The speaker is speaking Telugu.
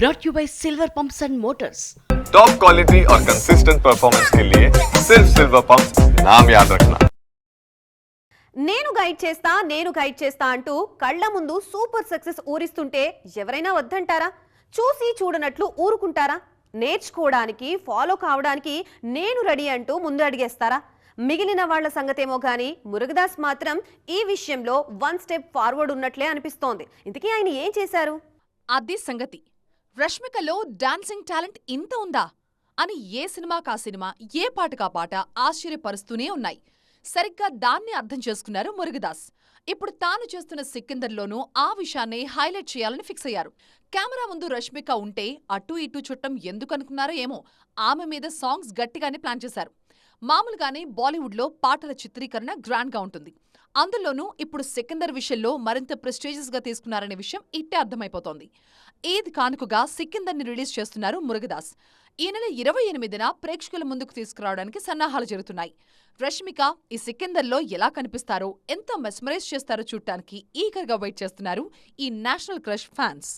brought you by Silver Pumps and Motors. Top quality और कंसिस्टेंट परफॉर्मेंस के लिए सिर्फ सिल्वर पंप्स नाम याद रखना. నేను గైడ్ చేస్తా అంటూ కళ్ళ ముందు సూపర్ సక్సెస్ ఊరిస్తుంటే ఎవరైనా వద్దంటారా? చూసి చూడనట్లు ఊరుకుంటారా? నేర్చుకోవడానికి ఫాలో కావడానికి నేను రెడీ అంటూ ముందు అడిగేస్తారా? మిగిలిన వాళ్ల సంగతేమో గానీ మురుగదాస్ మాత్రం ఈ విషయంలో 1 స్టెప్ ఫార్వర్డ్ ఉన్నట్లే అనిపిస్తోంది. ఇంతకీ ఆయన ఏం చేశారు? అది సంగతి. రష్మికలో డాన్సింగ్ టాలెంట్ ఇంత ఉందా అని ఏ సినిమాకా సినిమా, ఏ పాటకా పాట ఆశ్చర్యపరుస్తూనే ఉన్నాయి. సరిగ్గా దాన్ని అర్థం చేసుకున్నారు మురుగదాస్. ఇప్పుడు తాను చేస్తున్న సికిందర్లోనూ ఆ విషయాన్ని హైలైట్ చేయాలని ఫిక్స్ అయ్యారు. కెమెరా ముందు రష్మిక ఉంటే అటూ ఇటూ చుట్టం ఎందుకనుకున్నారో ఏమో, ఆమె మీద సాంగ్స్ గట్టిగానే ప్లాన్ చేశారు. మామూలుగానే బాలీవుడ్లో పాటల చిత్రీకరణ గ్రాండ్గా ఉంటుంది. అందులోనూ ఇప్పుడు సికిందర్ విషయంలో మరింత ప్రెస్టీజియస్గా తీసుకున్నారనే విషయం ఇట్టే అర్థమైపోతోంది. ఈద్ కానుకగా సికిందర్ని రిలీజ్ చేస్తున్నారు మురుగదాస్. ఈ నెల 28న ప్రేక్షకుల ముందుకు తీసుకురావడానికి సన్నాహాలు జరుగుతున్నాయి. రష్మిక ఈ సికిందర్లో ఎలా కనిపిస్తారో, ఎంత మెస్మరైజ్ చేస్తారో చూడటానికి ఈగర్గా వెయిట్ చేస్తున్నారు ఈ నేషనల్ క్రష్ ఫ్యాన్స్.